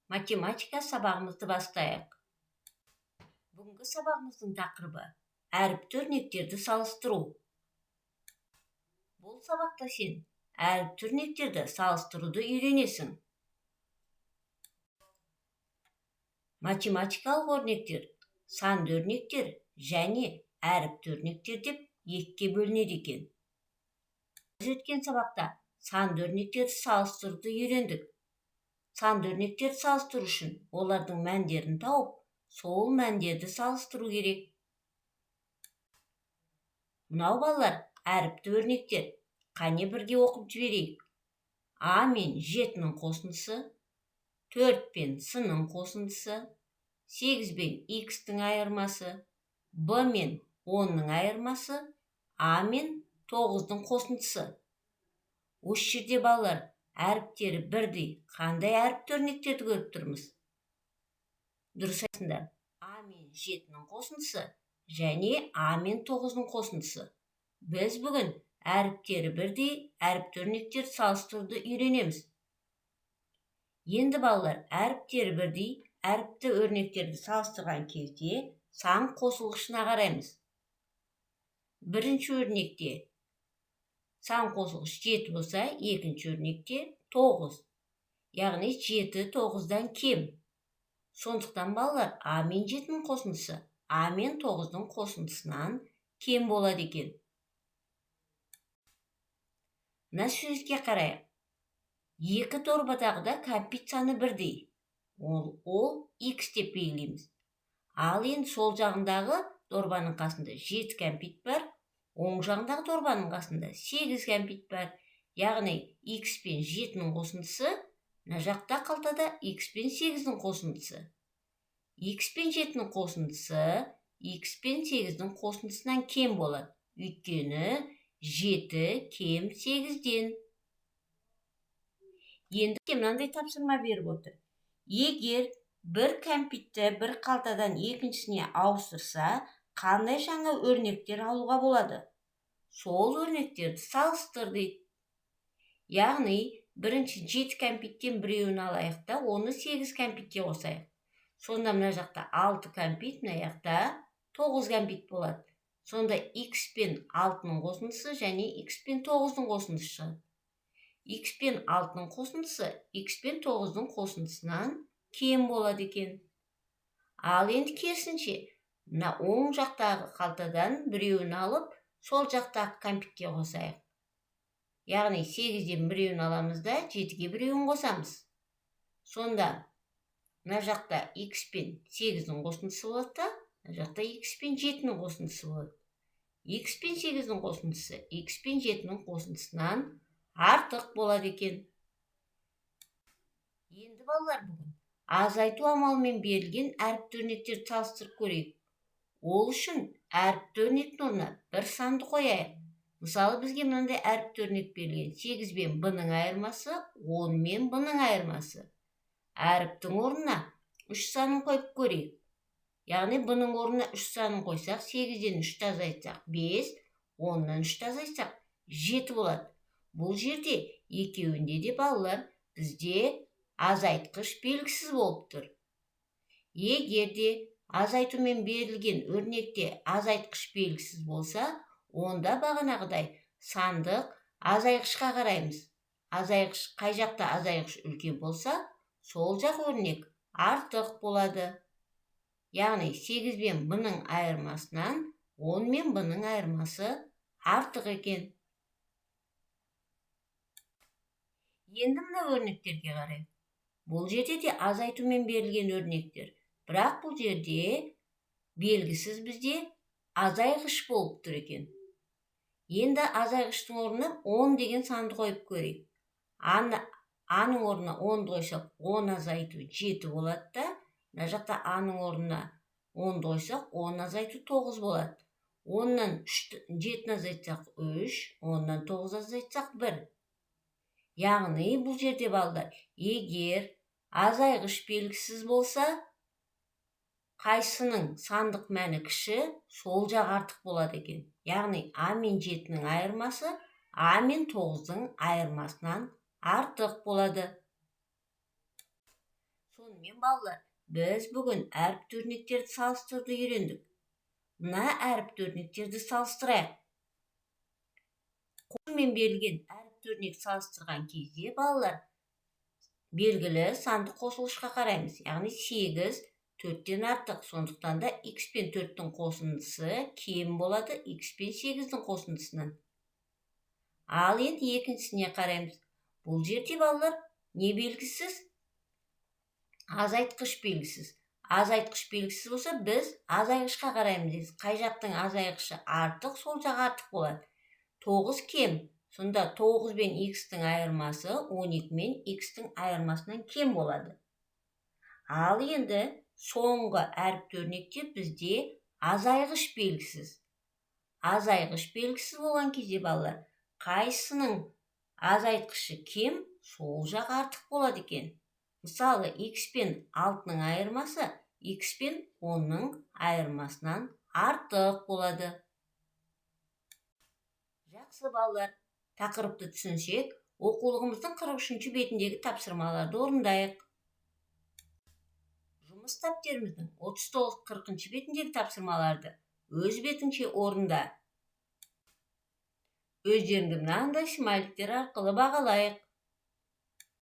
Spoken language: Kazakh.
Математика сабағымызды бастайық. Бүгінгі сабағымыздың тақырыбы әріпті өрнектерді салыстыру. Бұл сабақта сен әріпті өрнектерді салыстыруды үйренесің. Математикалық өрнектер, санды өрнектер және әріпті өрнектер деп екіге бөлінеді екен. Біз өткен сабақта санды өрнектерді салыстыруды үйрендік. Санды өрнектерді салыстыру үшін олардың мәндерін тауып, сол мәндерді салыстыру керек. Мынау балалар әріпті өрнектер. Қане бірге оқып жіберейік. А мен 7-нің қосындысы, 4 пен С-нің қосындысы, 8 пен X-тің айырмасы, Б мен 10-ның айырмасы, А мен 9-дың қосындысы. Осы жерде балалар әріптері бірдей қандай әріпті өрнектерді көріп тұрмыз? Дұрыс айтсыңдар. А мен 7-нің қосындысы және А мен 9-дың қосындысы. Біз бүгін әріптері бірдей әріпті өрнектерді салыстыруды үйренеміз. Енді балалар әріптері бірдей әріпті өрнектерді салыстырған кезде сан қосылғышына қараймыз. Бірінші өрнекте сан қосылғыш 7 болса, екінші өрнекте 9. Яғни 7 9-дан кем. Сондықтан балалар А мен 7-нің қосындысы А мен 9-дың қосындысынан кем болады екен. Мына суретке қарайық. Екі дорбадағыда кәмпит саны бірдей. Ол X деп белгілейміз. Ал енді сол жағындағы дорбаның қасында 7 кәмпит бар. Оң жағындағы дорбаның қасында 8 кәмпит бар. Яғни X пен 7-нің қосындысы, мына жақта қалтада X пен 8-нің қосындысы. X пен 7-нің қосындысы X пен 8-нің қосындысынан кем болады. Өйткені 7 кем 8-ден. Енді мынандай тапсырма беріп отыр. Егер бір кәмпитті бір қалтадан екіншісіне ауыстырса, қандай жаңа өрнектер алуға болады? Сол өрнектерді салыстыр дейді. Яғни, бірінші 7 кәмпиттен біреуін алайық та, оны 8 кәмпитке қосайық. Сонда мына жақта 6 кәмпит, мына жақта 9 кәмпит болады. Сонда X пен 6-ның қосындысы және X пен 9-дың қосындысы шығады. X пен 6-ның қосындысы X пен 9-дың қосындысынан кем болады екен. Ал енді керісінше, мына оң жақтағы қалтадан біреуін алып, сол жақтағы кәмпитке қосайық. Яғни 8-ден біреуін аламыз да 7-ге біреуін қосамыз. Сонда мына жақта X пен 8-дің қосындысы болады да, мына жақта X пен 7-нің қосындысы болады. X пен 8-дің қосындысы X пен 7-нің қосындысынан артық болады екен. Енді балалар бүгін азайту амалымен берілген әріпті өрнектерді салыстырып көрейік. Ол үшін әріпті өрнектің орнына бір санды қояйық. Мысалы, бізге мынандай әріпті өрнек берілген. 8 мен B-ның айырмасы, 10 мен B-ның айырмасы. Әріптің орнына 3 санын қойып көрейік. Яғни B-ның орнына 3 санын қойсақ, 8-ден 3-ті азайтсақ 5, 10-нан 3-ті азайтсақ 7 болады. Бұл жерде екеуінде де балалар бізде азайтқыш белгісіз болып тұр. Егер де азайтумен берілген өрнекте азайтқыш белгісіз болса, онда бағанағыдай сандық азайғышқа қараймыз. Азайғыш қай жақта азайғыш үлкен болса, сол жақ өрнек артық болады. Яғни 8 мен B-ның айырмасынан 10 мен B-ның айырмасы артық екен. Енді мына өрнектерге қарайық. Бұл жерде де азайтумен берілген өрнектер. Бірақ бұл жерде белгісіз бізде азайғыш болып тұр екен. Енді азайғыштың орнына 10 деген санды қойып көрейік. А-ның орнына 10-ды қойсақ, 10 азайту 7 болады да, мына жақта А-ның орнына 10-ды қойсақ, 10 азайту 9 болады. 10-нан 7-ні азайтсақ 3, 10-нан 9 азайтсақ 1. Яғни бұл жерде балдар, егер азайғыш белгісіз болса, қайсының сандық мәні кіші, сол жақ артық болады екен. Яғни А мен 7-нің айырмасы А мен 9-дың айырмасынан артық болады. Сонымен балалар, біз бүгін әріпті өрнектерді салыстыруды үйрендік. Мына әріпті өрнектерді салыстырайық. Қолмен берілген әріпті өрнек салыстырған кезде балалар, белгілі санды қосылышқа қараймыз. Яғни 8 4-тен артық. Сондықтан да x пен 4-тің қосындысы кем болады x пен 8-дің қосындысынан. Ал енді екіншісіне қараймыз. Бұл жерде балалар не белгісіз? Азайтқыш белгісіз. Азайтқыш белгісіз болса, біз азайғышқа қараймыз. Қай жақтың азайғышы артық, сол жақ артық болады. 9 кем. Сонда 9 бен x-тің айырмасы 12 мен x-тің айырмасынан кем болады. Ал енді соңғы әріпті өрнекте бізде азайғыш белгісіз. Азайғыш белгісіз болған кезде балалар, қайсының азайтқышы кем, сол жақ артық болады екен. Мысалы, x пен 6-ның айырмасы x пен 10-ның айырмасынан артық болады. Жақсы балалар, тақырыпты түсінсек, оқулығымыздың 43-ші бетіндегі тапсырмаларды орындайық. Жұмыс дәптеріміздің 39-40-ші бетіндегі тапсырмаларды өз бетіңше орында. Өздеріңді мынандай смайликтер арқылы бағалайық.